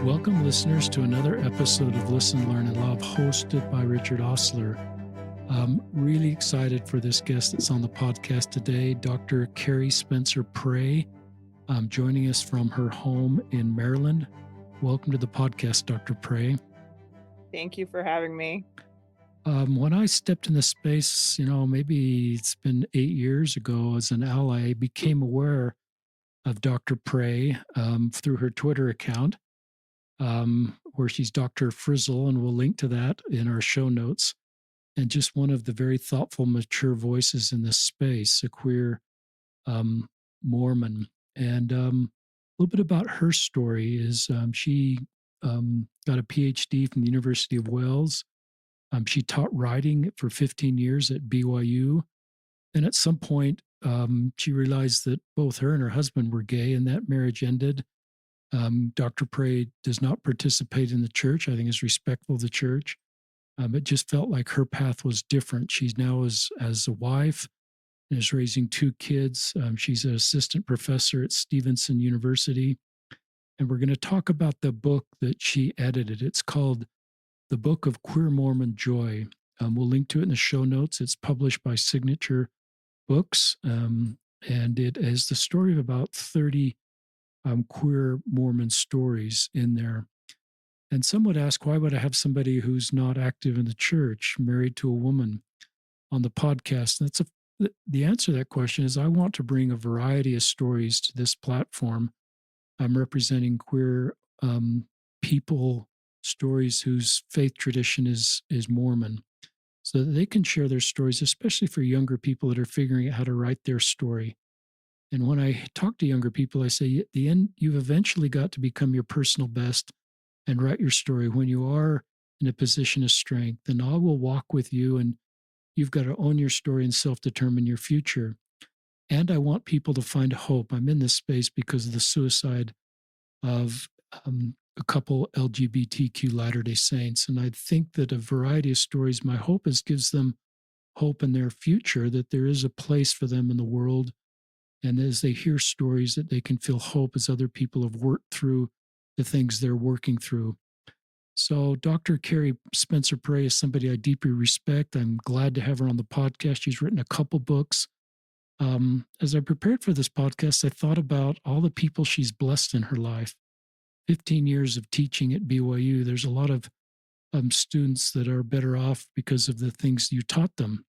Welcome, listeners, to another episode of Listen, Learn, and Love, hosted by Richard Osler. I'm really excited for this guest that's on the podcast today, Dr. Kerry Spencer Prey, joining us from her home in Maryland. Welcome to the podcast, Dr. Prey. Thank you for having me. When I stepped in the space, maybe it's been 8 years ago as an ally, I became aware of Dr. Prey through her Twitter account. Where she's Dr. Frizzle, and we'll link to that in our show notes. And just one of the very thoughtful, mature voices in this space, a queer Mormon. And a little bit about her story is she got a PhD from the University of Wales. She taught writing for 15 years at BYU. And at some point, she realized that both her and her husband were gay, and that marriage ended. Dr. Prey does not participate in the church. I think is respectful of the church. It just felt like her path was different. She's now as a wife and is raising two kids. She's an assistant professor at Stevenson University. And we're going to talk about the book that she edited. It's called The Book of Queer Mormon Joy. We'll link to it in the show notes. It's published by Signature Books. And it is the story of about 30 queer Mormon stories in there. And some would ask, why would I have somebody who's not active in the church, married to a woman, on the podcast? And the answer to that question is I want to bring a variety of stories to this platform. I'm representing queer people, stories whose faith tradition is Mormon, so that they can share their stories, especially for younger people that are figuring out how to write their story. And when I talk to younger people, I say, at the end, you've eventually got to become your personal best and write your story when you are in a position of strength. And I will walk with you, and you've got to own your story and self-determine your future. And I want people to find hope. I'm in this space because of the suicide of a couple LGBTQ Latter-day Saints. And I think that a variety of stories, my hope is, gives them hope in their future, that there is a place for them in the world. And as they hear stories, that they can feel hope as other people have worked through the things they're working through. So Dr. Kerry Spencer Prey is somebody I deeply respect. I'm glad to have her on the podcast. She's written a couple books. As I prepared for this podcast, I thought about all the people she's blessed in her life. 15 years of teaching at BYU. There's a lot of students that are better off because of the things you taught them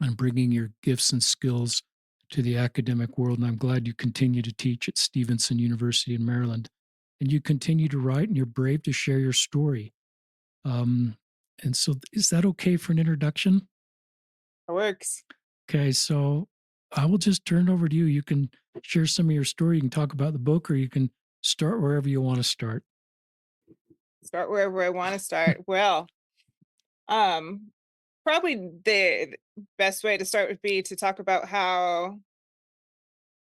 and bringing your gifts and skills to the academic world. And I'm glad you continue to teach at Stevenson University in Maryland. And you continue to write, and you're brave to share your story. And so, is that okay for an introduction? It works. Okay, so I will just turn it over to you. You can share some of your story. You can talk about the book, or you can start wherever you want to start. Start wherever I want to start. Well, um, probably the best way to start would be to talk about how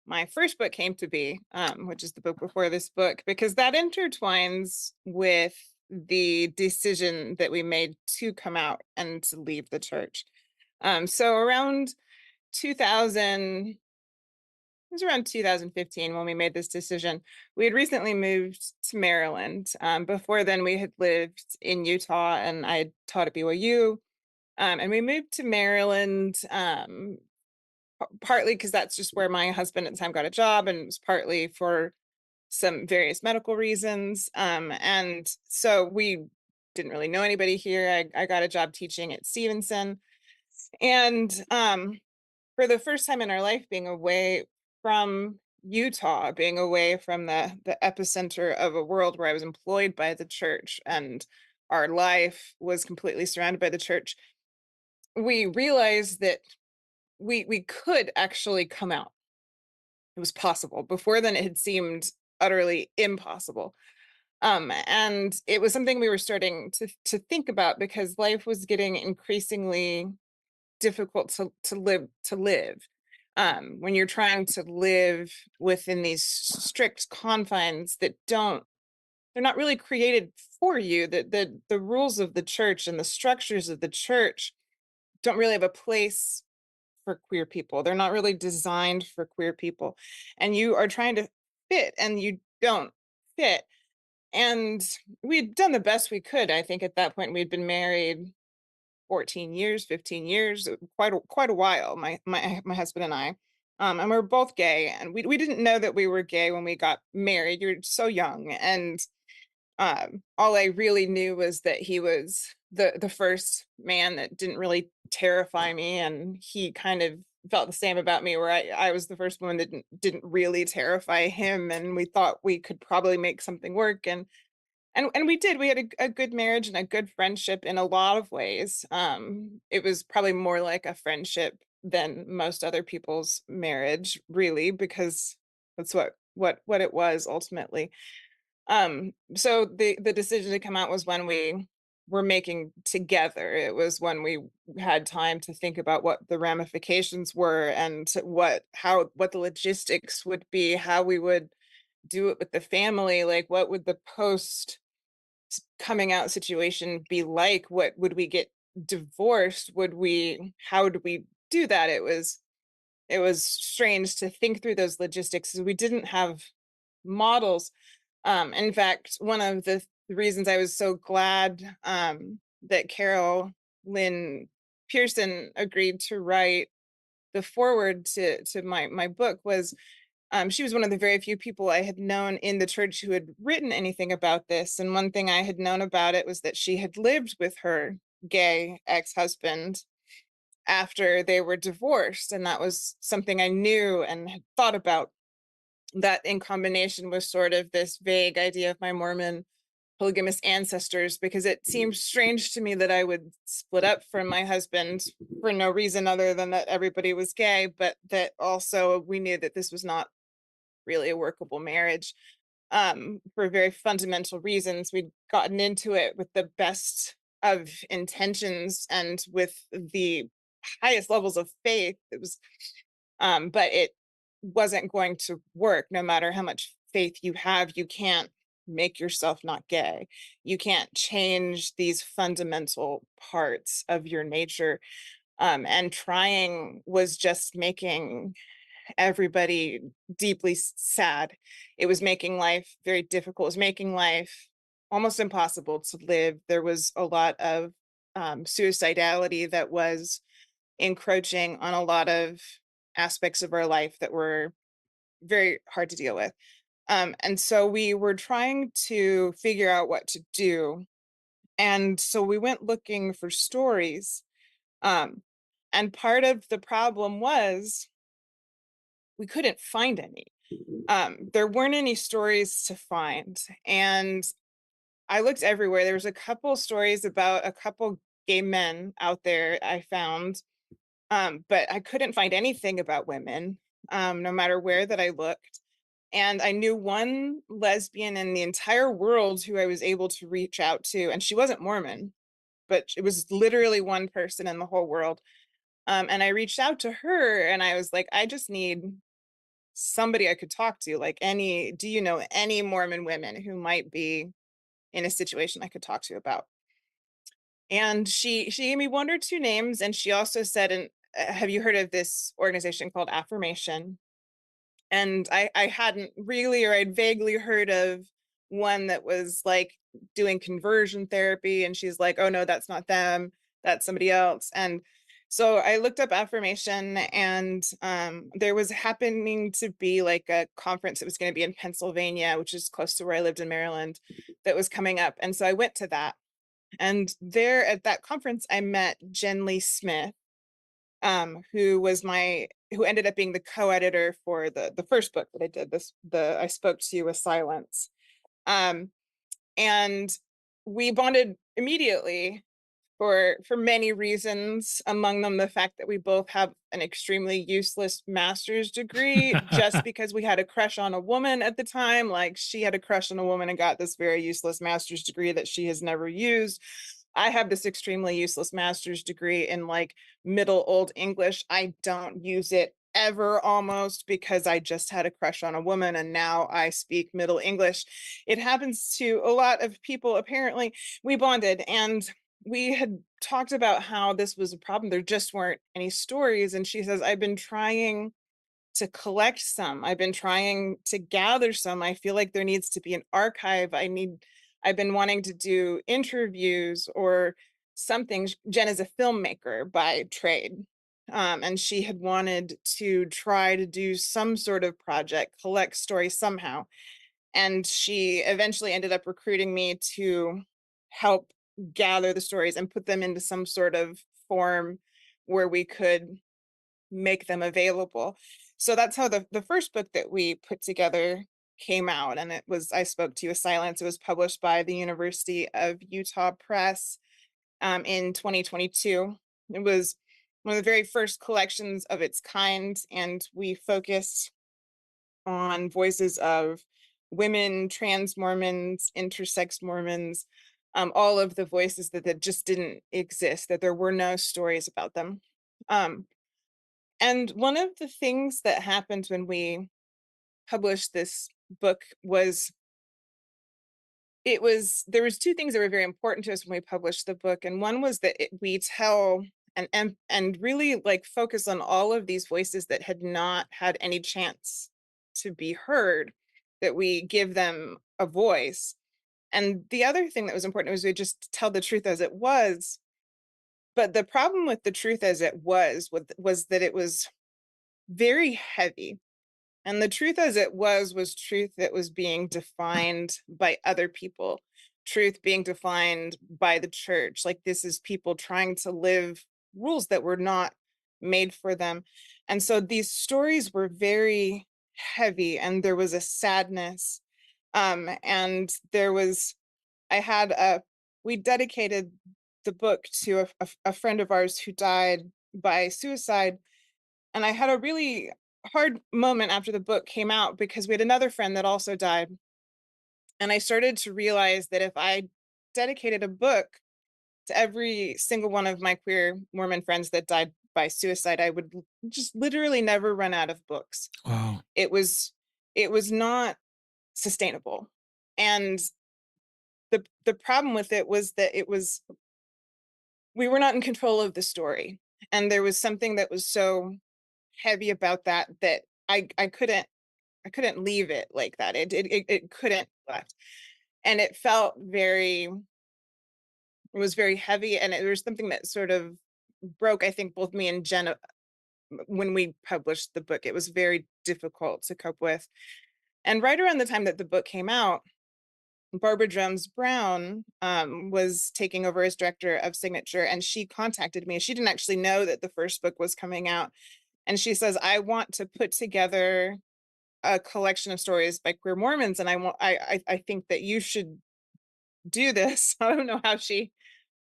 my first book came to be, which is the book before this book, because that intertwines with the decision that we made to come out and to leave the church. So around 2000, it was around 2015 when we made this decision. We had recently moved to Maryland. Before then, we had lived in Utah, and I had taught at BYU. And we moved to Maryland partly because that's just where my husband at the time got a job, and it was partly for some various medical reasons. And so we didn't really know anybody here. I got a job teaching at Stevenson. And for the first time in our life, being away from Utah, being away from the epicenter of a world where I was employed by the church and our life was completely surrounded by the church, we realized that we could actually come out. It was possible. Before then, it had seemed utterly impossible. And it was something we were starting to think about because life was getting increasingly difficult to live. When you're trying to live within these strict confines that they're not really created for you. The rules of the church and the structures of the church don't really have a place for queer people. They're not really designed for queer people. And you are trying to fit and you don't fit. And we'd done the best we could. I think at that point we'd been married 14 years, 15 years, quite a while, my husband and I. And we're both gay, and we didn't know that we were gay when we got married. You're so young, and all I really knew was that he was the first man that didn't really terrify me, and he kind of felt the same about me, where I was the first woman that didn't really terrify him, and we thought we could probably make something work, and we did. We had a good marriage and a good friendship in a lot of ways. It was probably more like a friendship than most other people's marriage, really, because that's what it was ultimately. So the decision to come out was when we were making together. It was when we had time to think about what the ramifications were and what the logistics would be, how we would do it with the family, like what would the post coming out situation be like? What would we get divorced? Would we how would we do that? It was strange to think through those logistics 'cause we didn't have models. In fact, one of the reasons I was so glad that Carol Lynn Pearson agreed to write the foreword to my book was she was one of the very few people I had known in the church who had written anything about this. And one thing I had known about it was that she had lived with her gay ex-husband after they were divorced. And that was something I knew and had thought about. That in combination with sort of this vague idea of my Mormon polygamous ancestors, because it seemed strange to me that I would split up from my husband for no reason other than that everybody was gay, but that also we knew that this was not really a workable marriage, for very fundamental reasons. We'd gotten into it with the best of intentions and with the highest levels of faith. But it wasn't going to work no matter how much faith you have. You can't make yourself not gay. You can't change these fundamental parts of your nature. And trying was just making everybody deeply sad. It was making life very difficult. It was making life almost impossible to live. There was a lot of suicidality that was encroaching on a lot of aspects of our life that were very hard to deal with. And so we were trying to figure out what to do. And so we went looking for stories. Um, and part of the problem was we couldn't find any. There weren't any stories to find. And I looked everywhere. There was a couple stories about a couple gay men out there I found, but I couldn't find anything about women, no matter where that I looked. And I knew one lesbian in the entire world who I was able to reach out to, and she wasn't Mormon, but it was literally one person in the whole world. And I reached out to her and I was like, I just need somebody I could talk to. Like, do you know any Mormon women who might be in a situation I could talk to about? And she gave me one or two names, and she also said, "And have you heard of this organization called Affirmation?" And I hadn't really, or I'd vaguely heard of one that was like doing conversion therapy, and she's like, "Oh no, that's not them. That's somebody else." And so I looked up Affirmation, and there was happening to be like a conference that was going to be in Pennsylvania, which is close to where I lived in Maryland, that was coming up. And so I went to that. And there at that conference, I met Jen Lee Smith, who ended up being the co-editor for the first book that I did, this the I Spoke to You with Silence. Um, and we bonded immediately for many reasons, among them the fact that we both have an extremely useless master's degree just because we had a crush on a woman at the time. Like, she had a crush on a woman and got this very useless master's degree that she has never used. I have this extremely useless master's degree in like Middle Old English. I don't use it ever almost because I just had a crush on a woman and now I speak Middle English. It happens to a lot of people apparently. We bonded and we had talked about how this was a problem. There just weren't any stories. And she says, I've been trying to collect some. I've been trying to gather some. I feel like there needs to be an archive. I've been wanting to do interviews or something. Jen is a filmmaker by trade. And she had wanted to try to do some sort of project, collect stories somehow. And she eventually ended up recruiting me to help gather the stories and put them into some sort of form where we could make them available. So that's how the first book that we put together came out, and it was I Spoke to You with Silence. It was published by the University of Utah Press in 2022. It was one of the very first collections of its kind, and we focused on voices of women, trans Mormons, intersex Mormons, all of the voices that just didn't exist, that there were no stories about them. Um, and one of the things that happened when we published this book was there was two things that were very important to us when we published the book, and one was that we tell and really like focus on all of these voices that had not had any chance to be heard, that we give them a voice. And the other thing that was important was we just tell the truth as it was. But the problem with the truth as it was that it was very heavy. And the truth as it was truth that was being defined by other people, truth being defined by the church. Like, this is people trying to live rules that were not made for them. And so these stories were very heavy, and there was a sadness. And there was, I had a, we dedicated the book to a friend of ours who died by suicide. And I had a really hard moment after the book came out because we had another friend that also died. And I started to realize that if I dedicated a book to every single one of my queer Mormon friends that died by suicide, I would just literally never run out of books. Wow. It was it was not sustainable. And the problem with it was that it was we were not in control of the story. And there was something that was so heavy about that that I couldn't leave it like that. It couldn't left. And it felt very it was very heavy, and there was something that sort of broke, I think, both me and Jen when we published the book. It was very difficult to cope with. And right around the time that the book came out, Barbara Jones Brown was taking over as director of Signature, and she contacted me. She didn't actually know that the first book was coming out. And she says, I want to put together a collection of stories by queer Mormons, and I think that you should do this. I don't know how she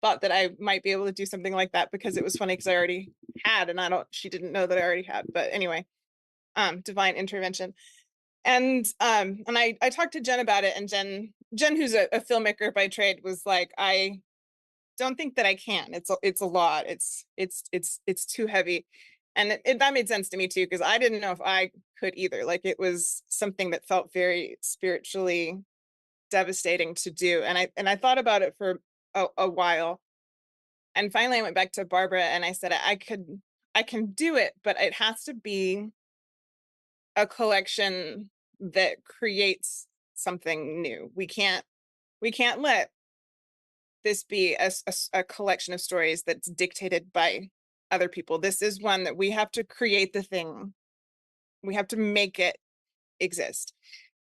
thought that I might be able to do something like that, because it was funny because I already had, and I don't she didn't know that I already had. But anyway, divine intervention. And I talked to Jen about it, and Jen, who's a filmmaker by trade, was like, I don't think that I can. It's a lot. It's too heavy. And that made sense to me too, because I didn't know if I could either. Like, it was something that felt very spiritually devastating to do. And I thought about it for a while. And finally I went back to Barbara and I said, I can do it, but it has to be a collection that creates something new. We can't let this be a collection of stories that's dictated by other people. This is one that we have to create the thing. We have to make it exist.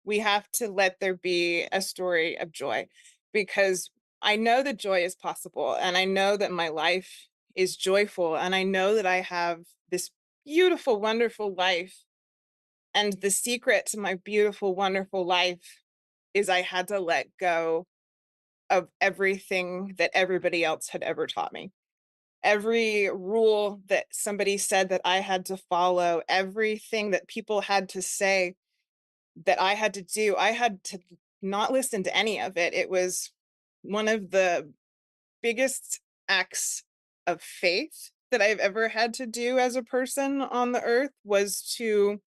We have to let there be a story of joy, because I know that joy is possible, and I know that my life is joyful, and I know that I have this beautiful, wonderful life. And the secret to my beautiful, wonderful life is I had to let go of everything that everybody else had ever taught me. Every rule that somebody said that I had to follow, everything that people had to say that I had to do, I had to not listen to any of it. It was one of the biggest acts of faith that I've ever had to do as a person on the earth, was to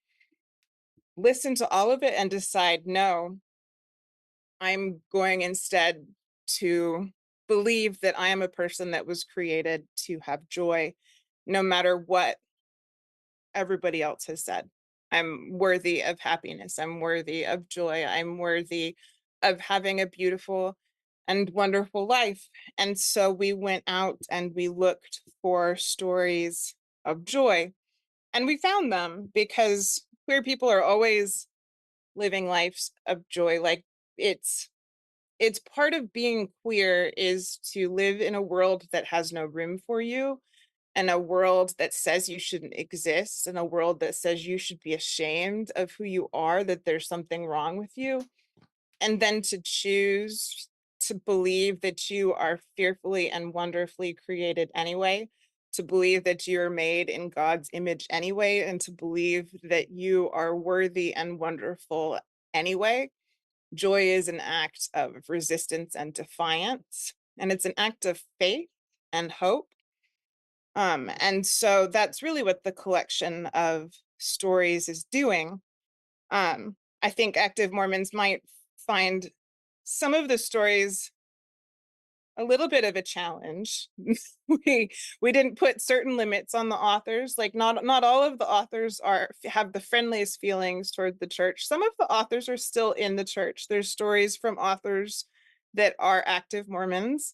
listen to all of it and decide, no, I'm going instead to believe that I am a person that was created to have joy, no matter what everybody else has said. I'm worthy of happiness. I'm worthy of joy. I'm worthy of having a beautiful and wonderful life. And so we went out and we looked for stories of joy, and we found them because queer people are always living lives of joy. Like, it's it's part of being queer is to live in a world that has no room for you, and a world that says you shouldn't exist, and a world that says you should be ashamed of who you are, that there's something wrong with you, and then to choose to believe that you are fearfully and wonderfully created anyway, to believe that you're made in God's image anyway, and to believe that you are worthy and wonderful anyway. Joy is an act of resistance and defiance, and it's an act of faith and hope. And so that's really what the collection of stories is doing. I think active Mormons might find some of the stories a little bit of a challenge. we we didn't put certain limits on the authors. Like, not all of the authors are have the friendliest feelings toward the church. Some of the authors are still in the church. There's stories from authors that are active Mormons.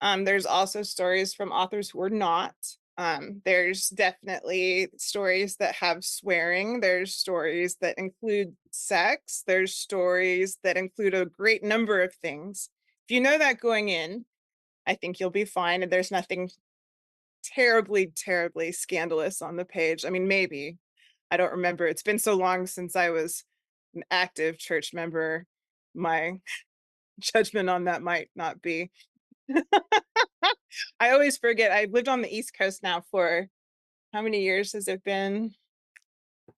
There's also stories from authors who are not. There's definitely stories that have swearing. There's stories that include sex. There's stories that include a great number of things. If you know that going in, I think you'll be fine. And there's nothing terribly, terribly scandalous on the page. I mean, maybe. I don't remember. It's been so long since I was an active church member. My judgment on that might not be. I always forget. I've lived on the East Coast now for how many years has it been?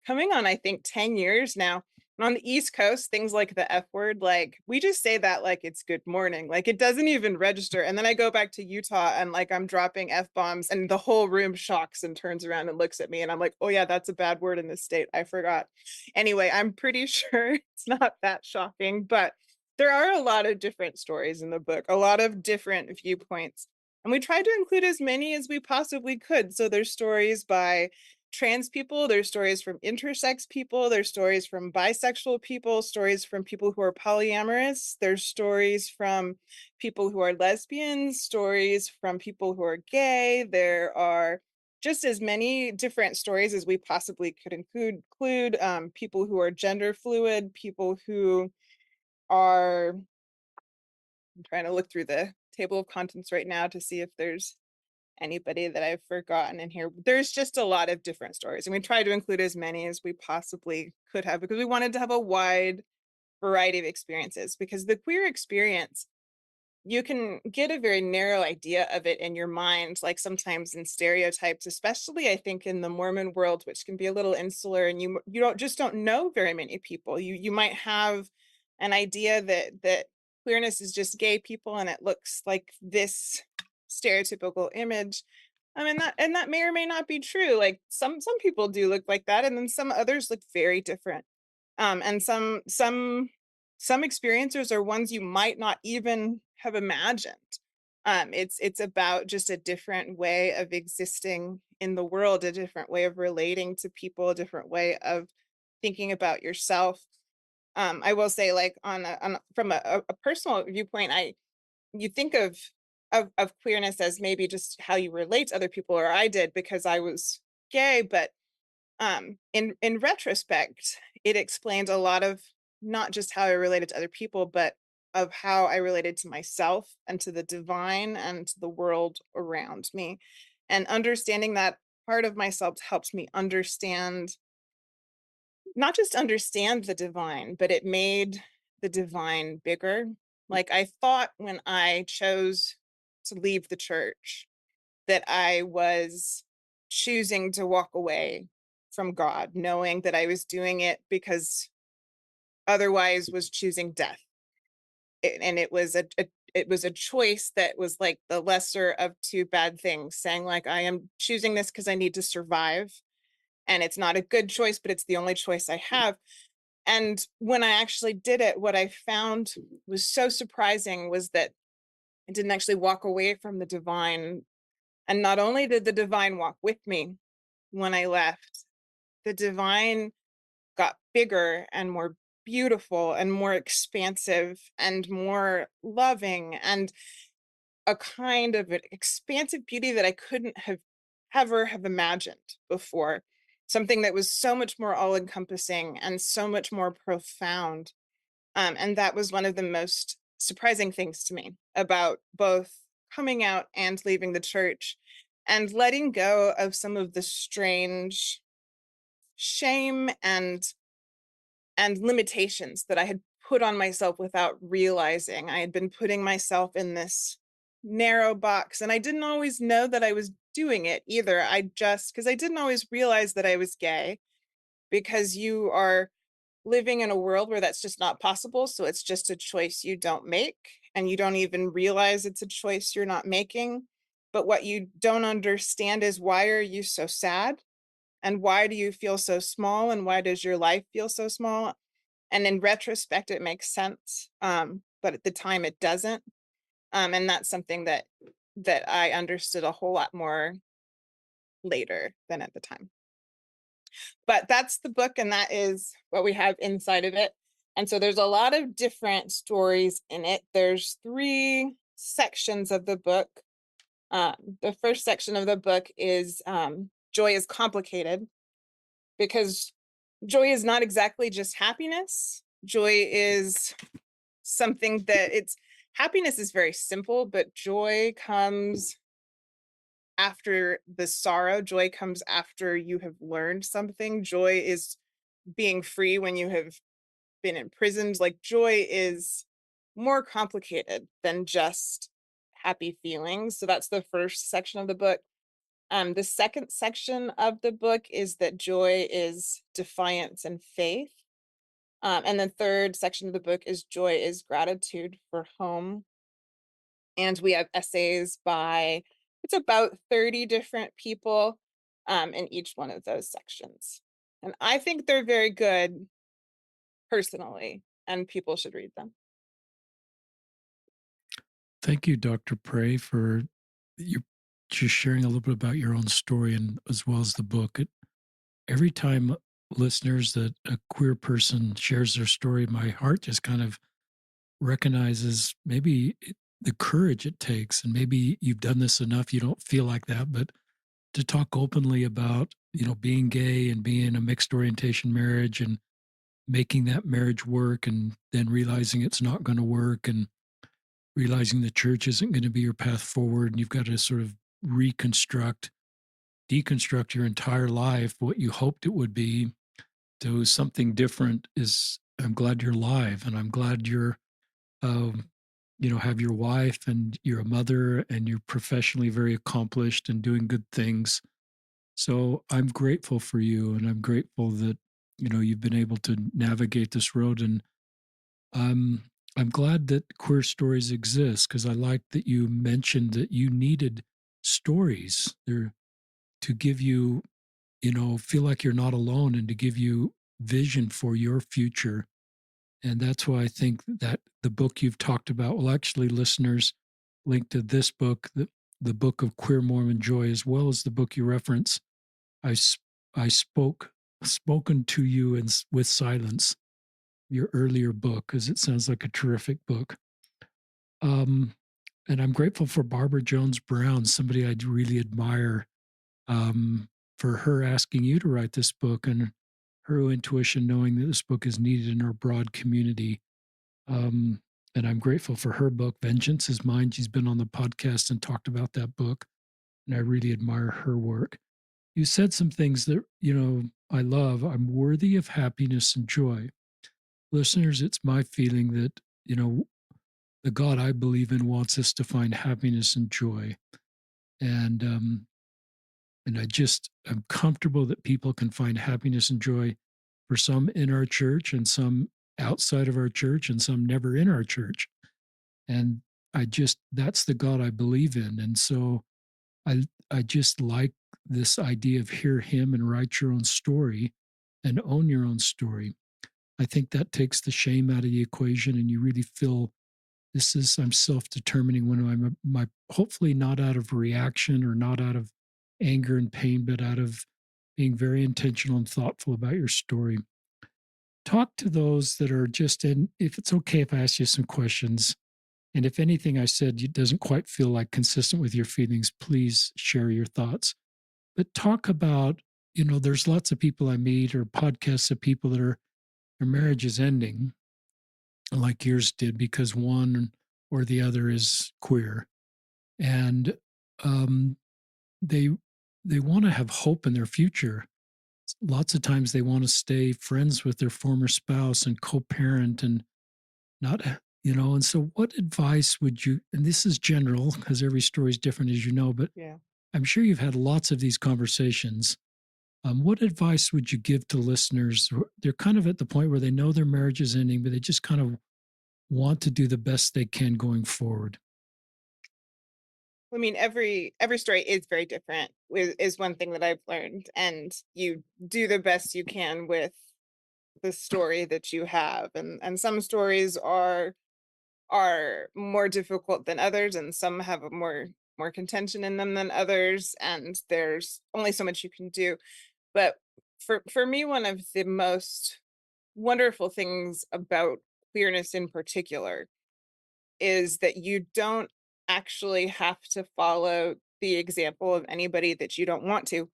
Coming on, I think, 10 years now. And on the East Coast, things like the F word, like, we just say that like it's good morning. Like, it doesn't even register. And then I go back to Utah and like I'm dropping F bombs and the whole room shocks and turns around and looks at me. And I'm like, oh, yeah, that's a bad word in this state. I forgot. Anyway, I'm pretty sure it's not that shocking, but there are a lot of different stories in the book, a lot of different viewpoints. And we tried to include as many as we possibly could. So there's stories by trans people, there's stories from intersex people, there's stories from bisexual people, stories from people who are polyamorous, there's stories from people who are lesbians, stories from people who are gay. There are just as many different stories as we possibly could include people who are gender fluid, people who are, I'm trying to look through the table of contents right now to see if there's anybody that I've forgotten in here. There's just a lot of different stories, and we tried to include as many as we possibly could have because we wanted to have a wide variety of experiences. Because the queer experience, you can get a very narrow idea of it in your mind, like sometimes in stereotypes, especially I think in the Mormon world, which can be a little insular, and you don't know very many people. You might have an idea that queerness is just gay people, and it looks like this stereotypical image. I mean, that may or may not be true. Like, some people do look like that, and then some others look very different. And some experiencers are ones you might not even have imagined. It's about just a different way of existing in the world, a different way of relating to people, a different way of thinking about yourself. I will say, like, from a personal viewpoint, I you think of queerness as maybe just how you relate to other people, or I did because I was gay, but in retrospect, it explained a lot of not just how I related to other people, but of how I related to myself and to the divine and to the world around me. And understanding that part of myself helped me understand, not just understand the divine, but it made the divine bigger. Like, I thought when I chose to leave the church that I was choosing to walk away from God, knowing that I was doing it because otherwise was choosing death. And it was a choice that was like the lesser of two bad things, saying like, I am choosing this because I need to survive. And it's not a good choice, but it's the only choice I have. And when I actually did it, what I found was so surprising was that I didn't actually walk away from the divine. And not only did the divine walk with me when I left, the divine got bigger and more beautiful and more expansive and more loving and a kind of an expansive beauty that I couldn't have ever have imagined before. Something that was so much more all encompassing and so much more profound. And that was one of the most surprising things to me about both coming out and leaving the church and letting go of some of the strange shame and limitations that I had put on myself without realizing. I had been putting myself in this narrow box, and I didn't always know that I was doing it either. Because I didn't always realize that I was gay, because you are living in a world where that's just not possible. So it's just a choice you don't make, and you don't even realize it's a choice you're not making. But what you don't understand is, why are you so sad? And why do you feel so small? And why does your life feel so small? And in retrospect, it makes sense, but at the time it doesn't. And that's something that I understood a whole lot more later than at the time. But that's the book, and that is what we have inside of it. And so there's a lot of different stories in it. There's 3 sections of the book. The first section of the book is, Joy is Complicated, because joy is not exactly just happiness. Joy is something that it's happiness is very simple, but joy comes after the sorrow. Joy comes after you have learned something. Joy is being free when you have been imprisoned. Like, joy is more complicated than just happy feelings. So that's the first section of the book. The second section of the book is that joy is defiance and faith. And the third section of the book is joy is gratitude for home. And we have essays by, it's about 30 different people, in each one of those sections. And I think they're very good personally, and people should read them. Thank you, Dr. Prey, for you just sharing a little bit about your own story and as well as the book. Every time listeners that a queer person shares their story, my heart just kind of recognizes the courage it takes. And maybe you've done this enough, you don't feel like that, but to talk openly about, being gay and being in a mixed orientation marriage and making that marriage work and then realizing it's not going to work and realizing the church isn't going to be your path forward and you've got to sort of reconstruct, deconstruct your entire life, what you hoped it would be, to something different. Is I'm glad you're live, and I'm glad you're, have your wife and you're a mother and you're professionally very accomplished and doing good things. So I'm grateful for you, and I'm grateful that you've been able to navigate this road. And um, I'm glad that queer stories exist, because I like that you mentioned that you needed stories there to give you, feel like you're not alone and to give you vision for your future. And that's why I think that the book you've talked about, well, actually, listeners, link to this book, the book of Queer Mormon Joy, as well as the book you reference. I, I spoken to you with silence, your earlier book, because it sounds like a terrific book. Um, and I'm grateful for Barbara Jones Brown, somebody I really admire, for her asking you to write this book and her intuition, knowing that this book is needed in our broad community. Um, and I'm grateful for her book, Vengeance is Mine. She's been on the podcast and talked about that book, and I really admire her work. You said some things that, I love. I'm worthy of happiness and joy. Listeners, it's my feeling that, the God I believe in wants us to find happiness and joy. And I'm comfortable that people can find happiness and joy, for some in our church and some outside of our church and some never in our church. And that's the God I believe in. And so I just like this idea of hear him and write your own story and own your own story. I think that takes the shame out of the equation, and you really feel I'm self-determining when my hopefully not out of reaction or not out of anger and pain, but out of being very intentional and thoughtful about your story. talk to those that are just in, if it's okay if I ask you some questions, and if anything I said doesn't quite feel like consistent with your feelings, please share your thoughts. But talk about, there's lots of people I meet or podcasts of people that are their marriage is ending like yours did because one or the other is queer. And um, they they want to have hope in their future. Lots of times they want to stay friends with their former spouse and co-parent and not, and so what advice would you, and this is general because every story is different, as you know, but Yeah. I'm sure you've had lots of these conversations. What advice would you give to listeners they're kind of at the point where they know their marriage is ending, but they just kind of want to do the best they can going forward? I mean, every story is very different, is one thing that I've learned, and you do the best you can with the story that you have, and some stories are more difficult than others, and some have a more contention in them than others, and there's only so much you can do. But for me, one of the most wonderful things about queerness in particular is that you don't actually have to follow the example of anybody that you don't want to.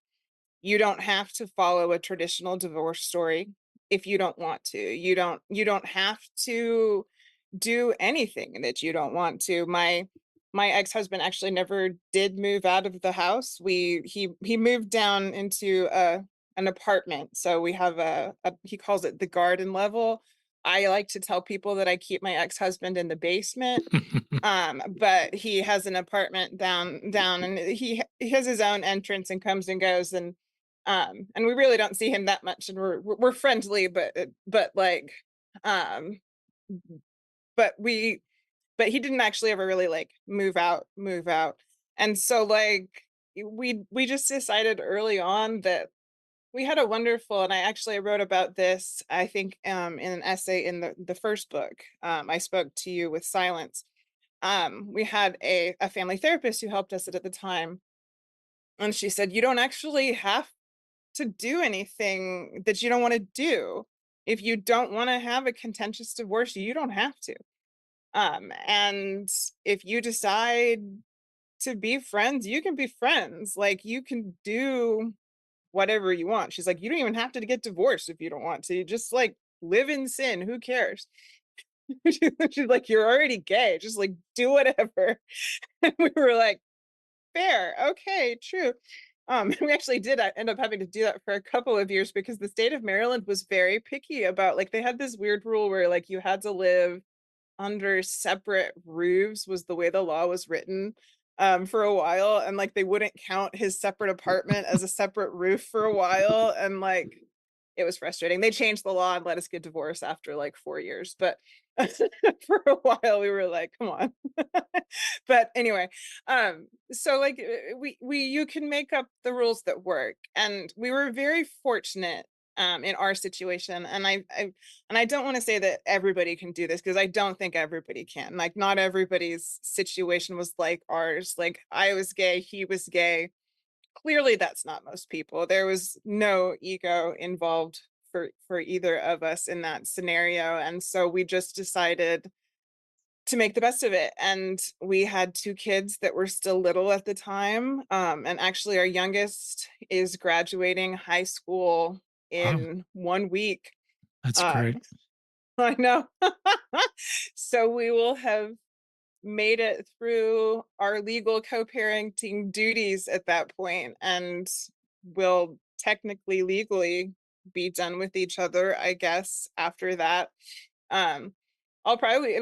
You don't have to follow a traditional divorce story if you don't want to. You don't have to do anything that you don't want to. My ex-husband actually never did move out of the house. He moved down into an apartment. So we have a he calls it the garden level. I like to tell people that I keep my ex-husband in the basement. But he has an apartment down and he has his own entrance and comes and goes, and we really don't see him that much, and we're friendly, but like um but we but he didn't actually ever really like move out. And so like we just decided early on that we had a wonderful, and I wrote about this, I think, in an essay in the first book, I spoke to you with silence. We had a family therapist who helped us at the time, and she said, "You don't actually have to do anything that you don't wanna do. If you don't wanna have a contentious divorce, you don't have to. And if you decide to be friends, you can be friends. Like, you can do whatever you want." She's like, "You don't even have to get divorced if you don't want to. Just, like, live in sin, who cares?" She's like, "You're already gay, just, like, do whatever." And we were like, "Fair, okay, true." We actually did end up having to do that for a couple of years because the state of Maryland was very picky about, like, they had this weird rule where, like, you had to live under separate roofs, was the way the law was written, for a while, and, like, they wouldn't count his separate apartment as a separate roof for a while, and, like, it was frustrating. They changed the law and let us get divorced after, like, 4 years, but for a while, we were like, "Come on." But anyway, so, like, we you can make up the rules that work, and we were very fortunate, in our situation, and I don't wanna say that everybody can do this because I don't think everybody can. Like, not everybody's situation was like ours. Like, I was gay, he was gay. Clearly, that's not most people. There was no ego involved for either of us in that scenario, and so we just decided to make the best of it. And we had 2 kids that were still little at the time, and actually our youngest is graduating high school Wow, in 1 week. that's Um, great. I know. So we will have made it through our legal co-parenting duties at that point, and will technically, legally be done with each other, I guess, after that. Um, it'll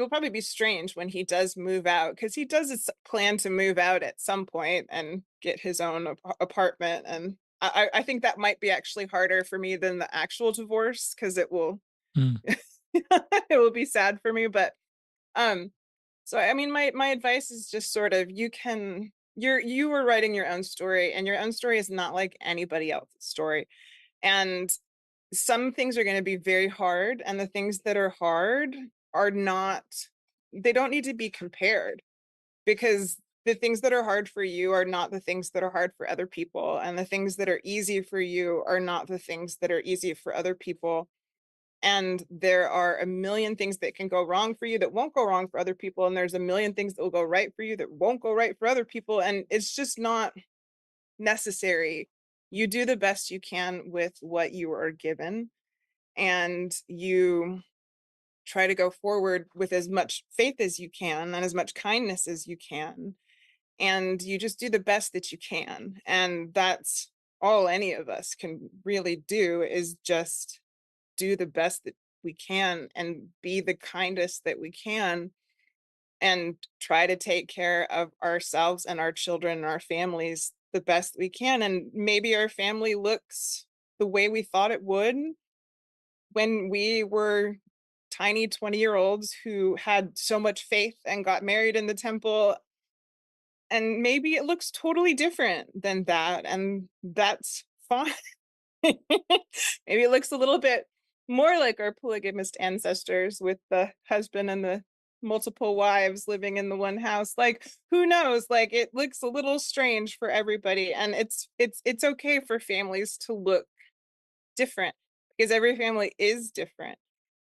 probably be strange when he does move out because he does plan to move out at some point and get his own apartment. And I think that might be actually harder for me than the actual divorce because it will Mm. it will be sad for me. But um, so I mean, my advice is just sort of you were writing your own story, and your own story is not like anybody else's story. And some things are going to be very hard, and the things that are hard are not, they don't need to be compared, because the things that are hard for you are not the things that are hard for other people, and the things that are easy for you are not the things that are easy for other people. and there are a million things that can go wrong for you that won't go wrong for other people, and there's a million things that will go right for you that won't go right for other people, and it's just not necessary. You do the best you can with what you are given, and you try to go forward with as much faith as you can and as much kindness as you can, and you just do the best that you can, and that's all any of us can really do, is just do the best that we can and be the kindest that we can, and try to take care of ourselves and our children and our families the best we can. And maybe our family looks the way we thought it would when we were tiny 20-year-olds who had so much faith and got married in the temple, and maybe it looks totally different than that, and that's fine. Maybe it looks a little bit more like our polygamist ancestors with the husband and the multiple wives living in the one house. Like, who knows? Like, it looks a little strange for everybody, and it's okay for families to look different, because every family is different.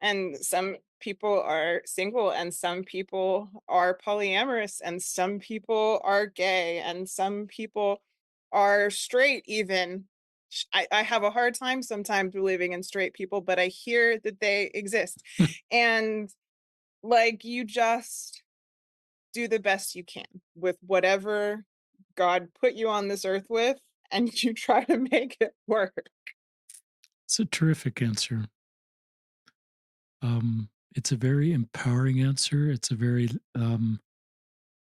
And some people are single, and some people are polyamorous, and some people are gay, and some people are straight even. I have a hard time sometimes believing in straight people, but I hear that they exist. And like, you just do the best you can with whatever God put you on this earth with, and you try to make it work. It's a terrific answer. It's a very empowering answer. It's a very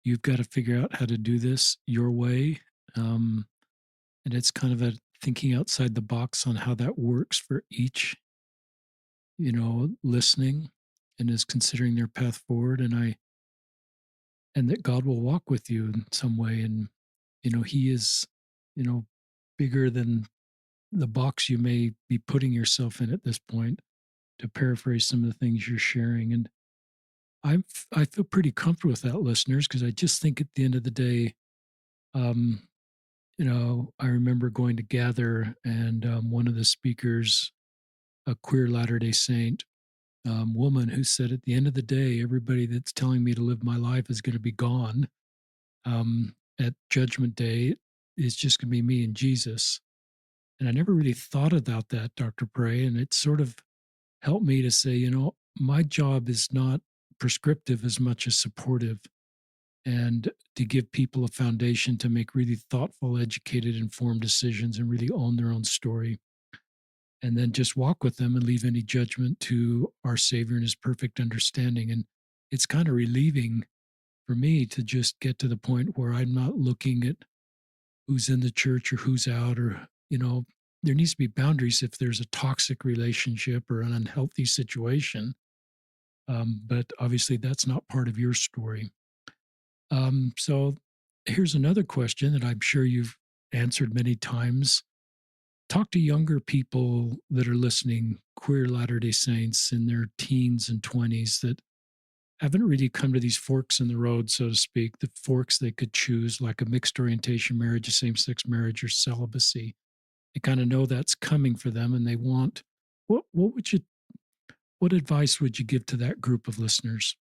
you've got to figure out how to do this your way. Um, and it's kind of a thinking outside the box on how that works for each, listening and is considering their path forward. And that God will walk with you in some way. And, He is, you know, bigger than the box you may be putting yourself in at this point, to paraphrase some of the things you're sharing. And I feel pretty comfortable with that, listeners, because I just think at the end of the day, um, I remember going to Gather, and one of the speakers, a queer Latter Day Saint woman, who said, "At the end of the day, everybody that's telling me to live my life is going to be gone. At Judgment Day, it's just going to be me and Jesus." And I never really thought about that, Dr. Prey, and it sort of helped me to say, my job is not prescriptive as much as supportive, and to give people a foundation to make really thoughtful, educated, informed decisions and really own their own story. And then just walk with them and leave any judgment to our Savior and his perfect understanding. And it's kind of relieving for me to just get to the point where I'm not looking at who's in the church or who's out, or, there needs to be boundaries if there's a toxic relationship or an unhealthy situation. But obviously, that's not part of your story. So here's another question that I'm sure you've answered many times. Talk to younger people that are listening, queer Latter day Saints in their teens and 20s, that haven't really come to these forks in the road, so to speak, the forks they could choose, like a mixed orientation marriage, a same sex marriage, or celibacy. They kind of know that's coming for them, and they want, what advice would you give to that group of listeners?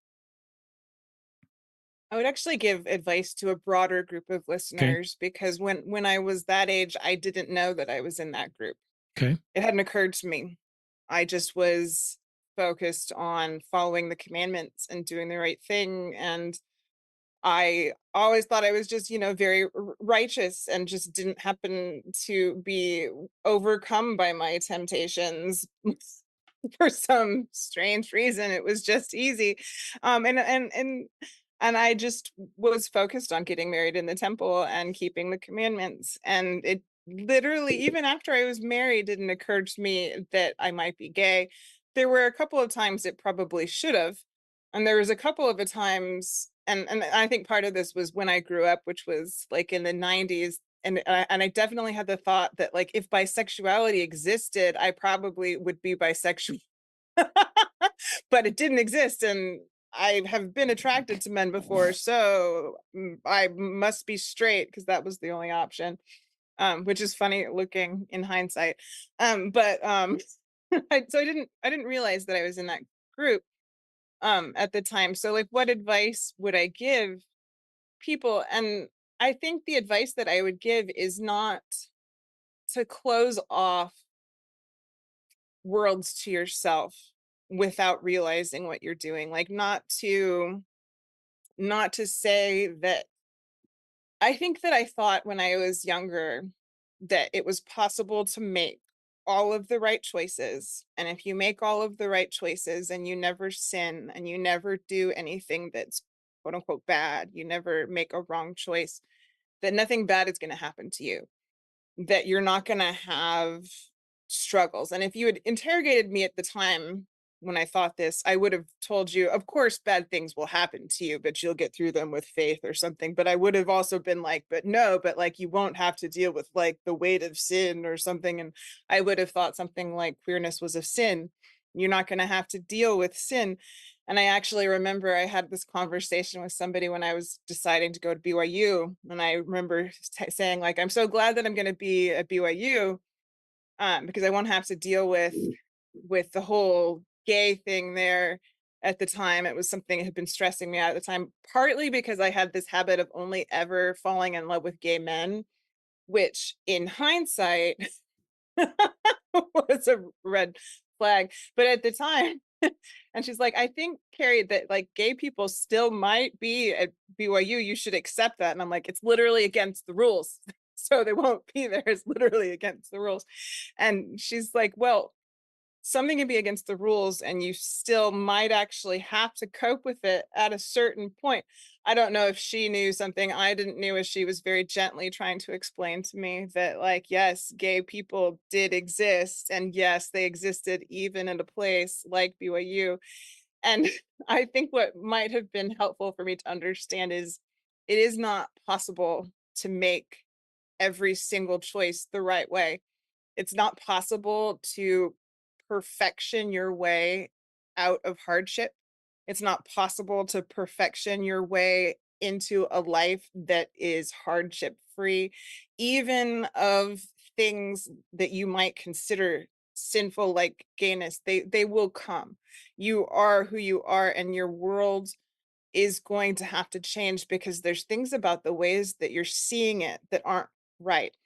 I would actually give advice to a broader group of Okay. listeners, because when I was that age, I didn't know that I was in that group. Okay. It hadn't occurred to me. I just was focused on following the commandments and doing the right thing, and I always thought I was just, very righteous, and just didn't happen to be overcome by my temptations for some strange reason. It was just easy. And I just was focused on getting married in the temple and keeping the commandments. And it literally, even after I was married, didn't occur to me that I might be gay. There were a couple of times it probably should have. And there was a couple of the times, and I think part of this was when I grew up, which was like in the 90s. And I definitely had the thought that, like, if bisexuality existed, I probably would be bisexual. But it didn't exist, and I have been attracted to men before, so, I must be straight, because that was the only option, which is funny looking in hindsight. But I didn't realize that I was in that group at the time. So like what advice would I give people? And I think the advice that I would give is not to close off worlds to yourself without realizing what you're doing. Like not to say that I think that I thought when I was younger that it was possible to make all of the right choices. And if you make all of the right choices and you never sin and you never do anything that's quote unquote bad, you never make a wrong choice, that nothing bad is going to happen to you, that you're not gonna have struggles. And if you had interrogated me at the time when I thought this, I would have told you, of course, bad things will happen to you, but you'll get through them with faith or something. But I would have also been like, but no, but like you won't have to deal with like the weight of sin or something. And I would have thought something like queerness was a sin. You're not going to have to deal with sin. And I actually remember I had this conversation with somebody when I was deciding to go to BYU, and I remember saying like, "I'm so glad that I'm going to be at BYU, because I won't have to deal with the whole gay thing there." At the time, it was something that had been stressing me out at the time, partly because I had this habit of only ever falling in love with gay men, which in hindsight was a red flag. But at the time, and she's like, "I think, Carrie, that like gay people still might be at BYU. You should accept that." And I'm like, "It's literally against the rules." So they won't be there. It's literally against the rules. And she's like, "Well, something can be against the rules and you still might actually have to cope with it at a certain point." I don't know if she knew something I didn't knew, as she was very gently trying to explain to me that like, yes, gay people did exist, and yes, they existed even in a place like BYU. And I think what might have been helpful for me to understand is it is not possible to make every single choice the right way. It's not possible to perfection your way out of hardship. It's not possible to perfection your way into a life that is hardship free, even of things that you might consider sinful, like gayness. They will come. You are who you are, and your world is going to have to change because there's things about the ways that you're seeing it that aren't right.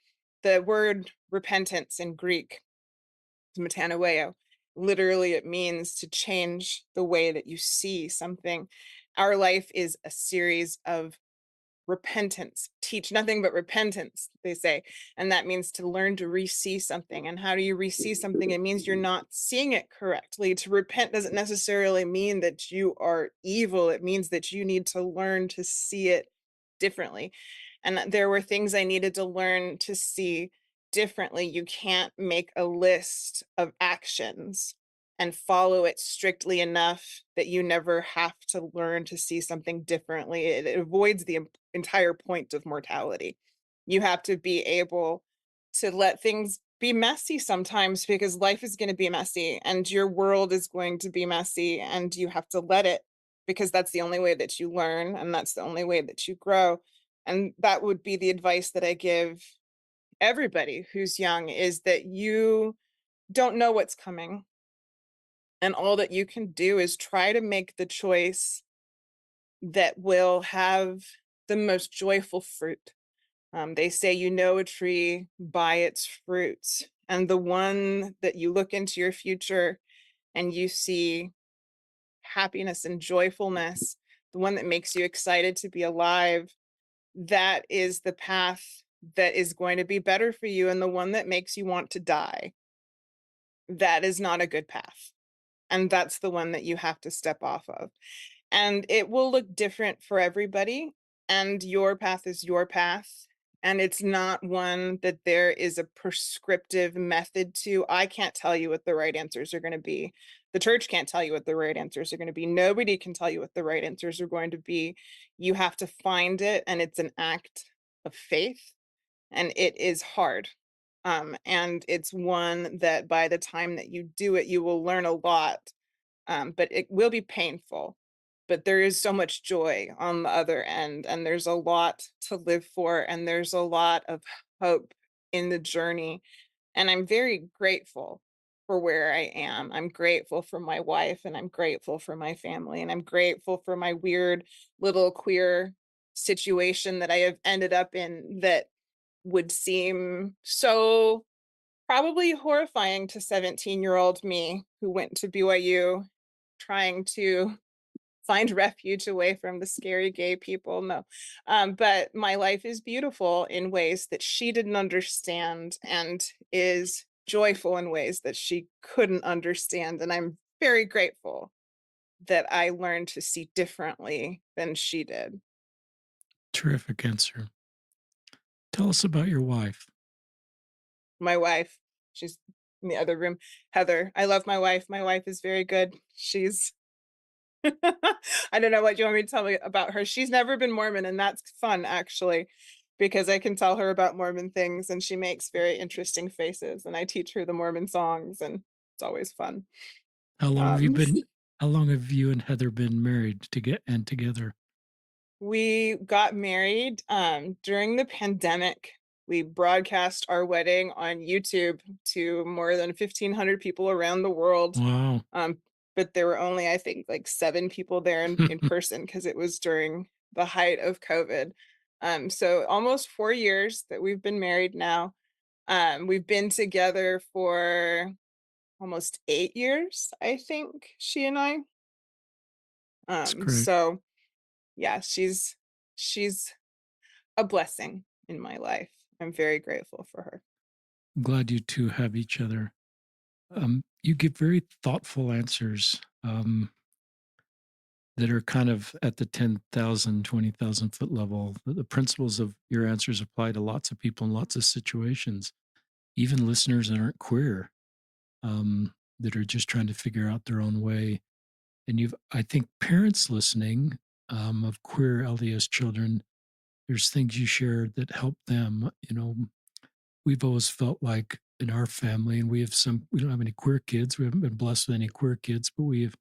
The word repentance in Greek, metanoeo, literally it means to change the way that you see something. Our life is a series of repentance. Teach nothing but repentance, they say. And that means to learn to re-see something. And how do you re-see something? It means you're not seeing it correctly. To repent doesn't necessarily mean that you are evil. It means that you need to learn to see it differently. And there were things I needed to learn to see differently. You can't make a list of actions and follow it strictly enough that you never have to learn to see something differently. It avoids the entire point of mortality. You have to be able to let things be messy sometimes, because life is going to be messy and your world is going to be messy, and you have to let it, because that's the only way that you learn and that's the only way that you grow. And that would be the advice that I give everybody who's young, is that you don't know what's coming, and all that you can do is try to make the choice that will have the most joyful fruit. They say you know a tree by its fruits. And the one that you look into your future and you see happiness and joyfulness, the one that makes you excited to be alive, that is the path that is going to be better for you. And the one that makes you want to die, that is not a good path. And that's the one that you have to step off of. And it will look different for everybody, and your path is your path, and it's not one that there is a prescriptive method to. I can't tell you what the right answers are gonna be. The church can't tell you what the right answers are gonna be. Nobody can tell you what the right answers are going to be. You have to find it, and it's an act of faith, and it is hard. And it's one that by the time that you do it, you will learn a lot, but it will be painful. But there is so much joy on the other end, and there's a lot to live for, and there's a lot of hope in the journey. And I'm very grateful for where I am. I'm grateful for my wife, and I'm grateful for my family, and I'm grateful for my weird little queer situation that I have ended up in that would seem so probably horrifying to 17-year-old me who went to BYU trying to find refuge away from the scary gay people. No. But my life is beautiful in ways that she didn't understand and is joyful in ways that she couldn't understand. And I'm very grateful that I learned to see differently than she did. Terrific answer. Tell us about your wife. My wife, she's in the other room. Heather, I love my wife. My wife is very good. She's I don't know what you want me to tell me about her. She's never been Mormon, and that's fun actually, because I can tell her about Mormon things and she makes very interesting faces, and I teach her the Mormon songs, and it's always fun. How long have you Um, been how long have you and Heather been married together? we got married during the pandemic. We broadcast our wedding on YouTube to more than 1,500 people around the world. Wow. Um, but there were only, I think, like 7 people there in person because it was during the height of COVID. So almost 4 years that we've been married now. We've been together for almost 8 years, I think, she and I. That's great. So yeah, she's a blessing in my life. I'm very grateful for her. I'm glad you two have each other. You give very thoughtful answers, that are kind of at the 10,000, 20,000 foot level. The principles of your answers apply to lots of people in lots of situations, even listeners that aren't queer, that are just trying to figure out their own way. And I think, parents listening, of queer LDS children, there's things you share that help them. We've always felt like in our family, and we don't have any queer kids. We haven't been blessed with any queer kids, but we have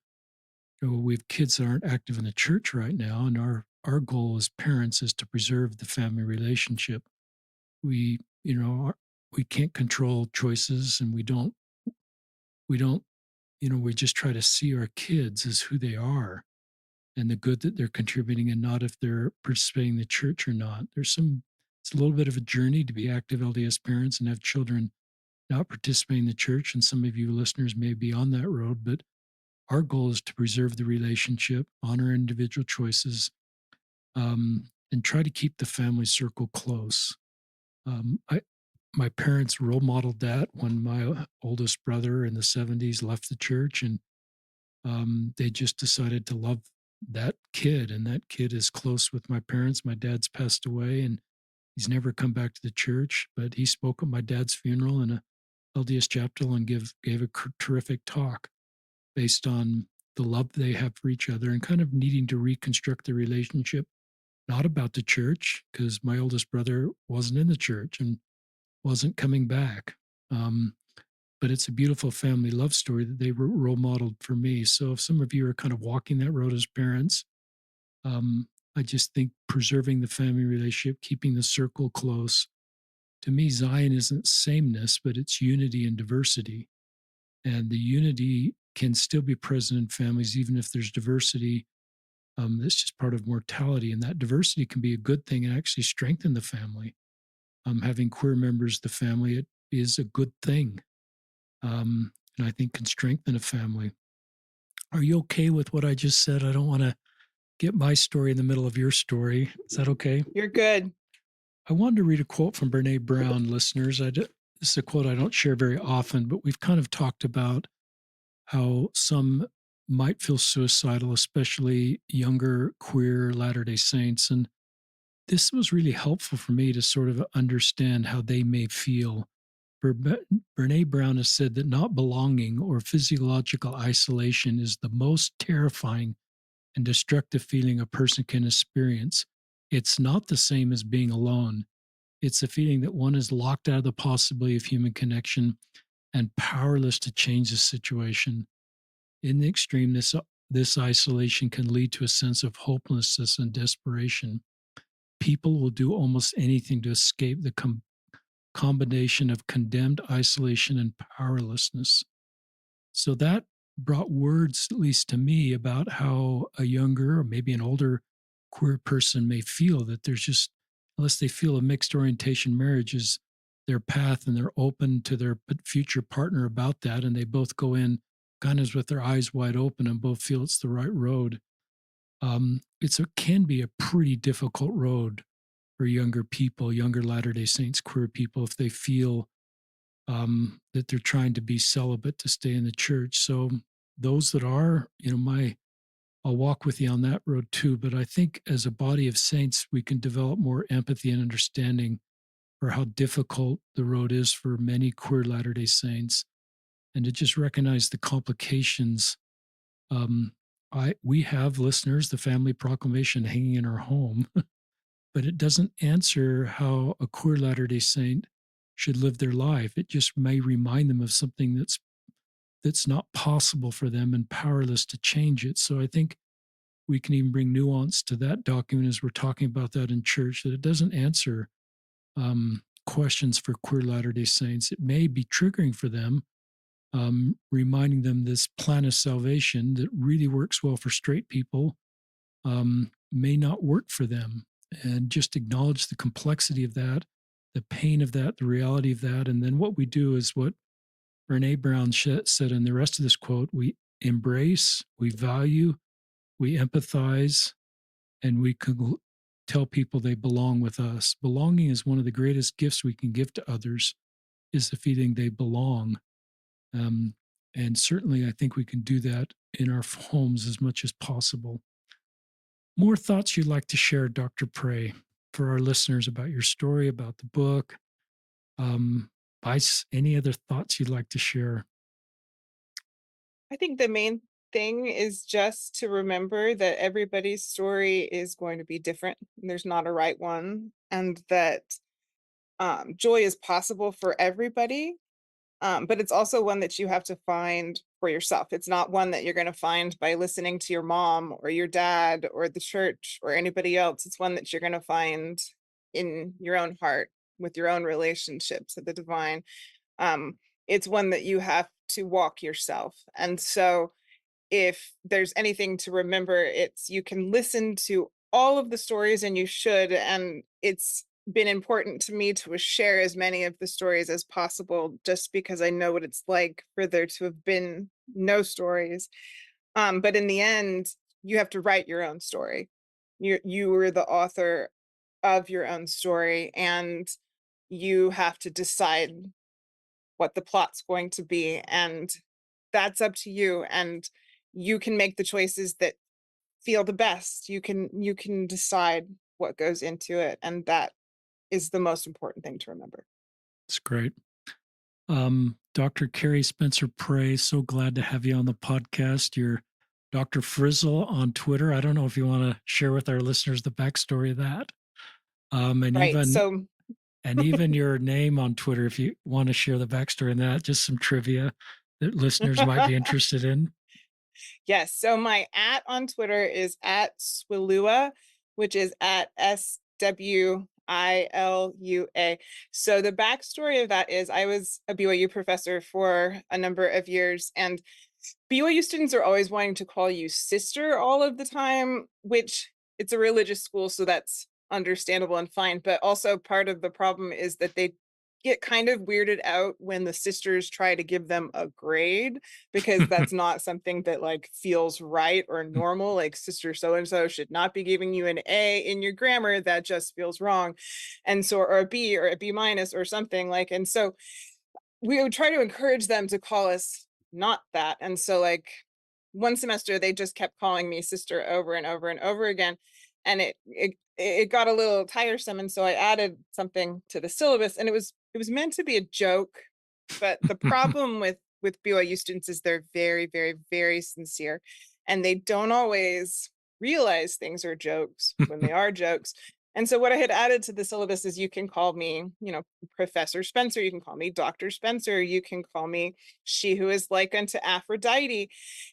kids that aren't active in the church right now. And our goal as parents is to preserve the family relationship. We, you know, our, we can't control choices, and we don't, we just try to see our kids as who they are and the good that they're contributing, and not if they're participating in the church or not. It's a little bit of a journey to be active LDS parents and have children not participating in the church. And some of you listeners may be on that road, but our goal is to preserve the relationship, honor individual choices, and try to keep the family circle close. I My parents role modeled that when my oldest brother in the '70s left the church, and they just decided to love that kid, and that kid is close with my parents. My dad's passed away, and he's never come back to the church, but he spoke at my dad's funeral in a LDS chapel and gave a terrific talk based on the love they have for each other and kind of needing to reconstruct the relationship, not about the church, because my oldest brother wasn't in the church and wasn't coming back. Um, but it's a beautiful family love story that they role modeled for me. So if some of you are kind of walking that road as parents, um, I just think preserving the family relationship, keeping the circle close. To me, Zion isn't sameness, but it's unity and diversity. And the unity can still be present in families, even if there's diversity. That's just part of mortality. And that diversity can be a good thing and actually strengthen the family. Having queer members of the family, it is a good thing. And I think can strengthen a family. Are you okay with what I just said? I don't want to get my story in the middle of your story. Is that okay? You're good. I wanted to read a quote from Brene Brown, listeners. This is a quote I don't share very often, but we've kind of talked about how some might feel suicidal, especially younger queer Latter day Saints. And this was really helpful for me to sort of understand how they may feel. Brene Brown has said that not belonging or physiological isolation is the most terrifying and destructive feeling a person can experience. It's not the same as being alone. It's a feeling that one is locked out of the possibility of human connection and powerless to change the situation. In the extreme, this isolation can lead to a sense of hopelessness and desperation. People will do almost anything to escape the combination of condemned isolation and powerlessness. So that brought words, at least to me, about how a younger or maybe an older queer person may feel that there's just, unless they feel a mixed orientation marriage is their path and they're open to their future partner about that. And they both go in kind of with their eyes wide open and both feel it's the right road. Can be a pretty difficult road for younger people, younger Latter day Saints, queer people, if they feel that they're trying to be celibate to stay in the church. So those that are, I'll walk with you on that road too. But I think as a body of saints, we can develop more empathy and understanding for how difficult the road is for many queer Latter day Saints, and to just recognize the complications. Um, we have listeners, the family proclamation hanging in our home, but it doesn't answer how a queer Latter day Saint should live their life. It just may remind them of something that's not possible for them and powerless to change it. So I think we can even bring nuance to that document as we're talking about that in church, that it doesn't answer questions for queer Latter day Saints. It may be triggering for them, reminding them this plan of salvation that really works well for straight people may not work for them. And just acknowledge the complexity of that, the pain of that, the reality of that. And then what we do is what Brene Brown said in the rest of this quote: we embrace, we value, we empathize, and we can tell people they belong with us. Belonging is one of the greatest gifts we can give to others, is the feeling they belong. Um, and certainly, I think we can do that in our homes as much as possible. More thoughts you'd like to share, Dr. Prey, for our listeners about your story, about the book? Um, any other thoughts you'd like to share? I think the main thing is just to remember that everybody's story is going to be different. And there's not a right one, and that joy is possible for everybody. But it's also one that you have to find for yourself. It's not one that you're going to find by listening to your mom or your dad or the church or anybody else. It's one that you're going to find in your own heart with your own relationship to the divine. Um, it's one that you have to walk yourself. And so if there's anything to remember, it's you can listen to all of the stories, and you should. And it's been important to me to share as many of the stories as possible, just because I know what it's like for there to have been no stories. But in the end, you have to write your own story. You were the author of your own story, and you have to decide what the plot's going to be, and that's up to you. And you can make the choices that feel the best. You can decide what goes into it, and that is the most important thing to remember. It's great. Dr. Kerry Spencer Prey, so glad to have you on the podcast. You're Dr. Frizzle on Twitter. I don't know if you want to share with our listeners the backstory of that. Um, and Right. even So and even your name on Twitter, if you want to share the backstory in that, just some trivia that listeners might be interested in. yes, so my at on Twitter is at Swilua, which is at SWILUA. So the backstory of that is I was a BYU professor for a number of years, and BYU students are always wanting to call you sister all of the time, which it's a religious school, so that's understandable and fine. But also part of the problem is that they get kind of weirded out when the sisters try to give them a grade, because that's not something that like feels right or normal. Like sister so and so should not be giving you an A in your grammar. That just feels wrong. And so, or a B or a B minus or something like, and so we would try to encourage them to call us not that. And so like one semester they just kept calling me sister over and over and over again. And it got a little tiresome. And so I added something to the syllabus, and it was meant to be a joke. But the problem with BYU students is they're very, very, very sincere, and they don't always realize things are jokes when they are jokes. And so what I had added to the syllabus is you can call me, Professor Spencer, you can call me Dr. Spencer, you can call me she who is like unto Aphrodite.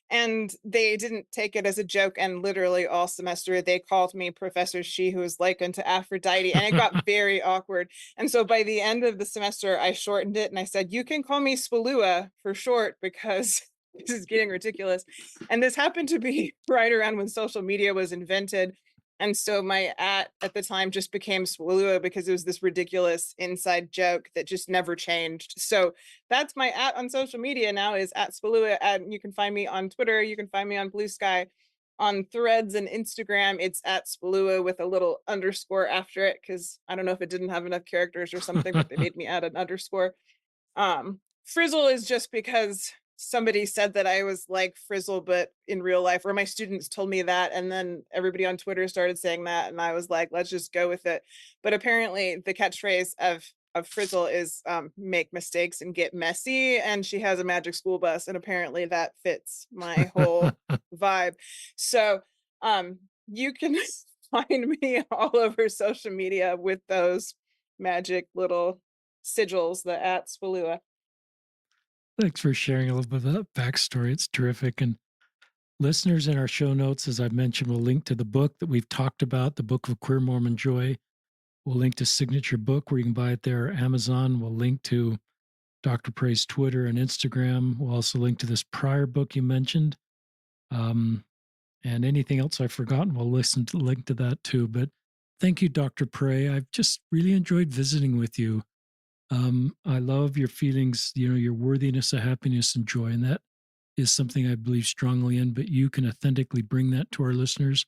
And they didn't take it as a joke. And literally all semester they called me Professor She who is like unto Aphrodite. And it got very awkward. And so by the end of the semester, I shortened it and I said, you can call me Spalua for short, because This is getting ridiculous. And this happened to be right around when social media was invented. And so my at the time just became Swalua because it was this ridiculous inside joke that just never changed. So that's my on social media now is at Swalua. And you can find me on Twitter. You can find me on Blue Sky. On Threads and Instagram, it's at Spalua with a little underscore after it because I don't know if it didn't have enough characters or something, but they made me add an underscore. Frizzle is just because somebody said that I was like Frizzle, but in real life, or my students told me that, and then everybody on Twitter started saying that, and I was like, let's just go with it. But apparently, the catchphrase of Frizzle is make mistakes and get messy, and she has a magic school bus, and apparently that fits my whole vibe. So, you can find me all over social media with those magic little sigils, the at Swalua. Thanks for sharing a little bit of that backstory. It's terrific. And listeners, in our show notes, as I mentioned, we'll link to the book that we've talked about, the Book of Queer Mormon Joy. We'll link to Signature Book where you can buy it there, Amazon. We'll link to Dr. Pray's Twitter and Instagram. We'll also link to this prior book you mentioned. Um, and anything else I've forgotten, we'll link to that too. But thank you, Dr. Pray. I've just really enjoyed visiting with you. I love your feelings, your worthiness of happiness and joy. And that is something I believe strongly in, but you can authentically bring that to our listeners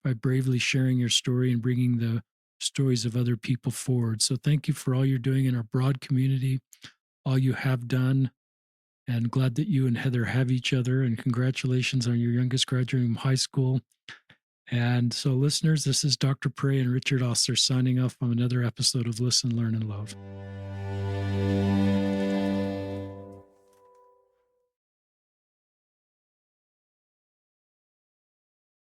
by bravely sharing your story and bringing the stories of other people forward. So thank you for all you're doing in our broad community, all you have done, and glad that you and Heather have each other. And congratulations on your youngest graduating from high school. And so, listeners, this is Dr. Prey and Richard Oster signing off on another episode of Listen, Learn, and Love.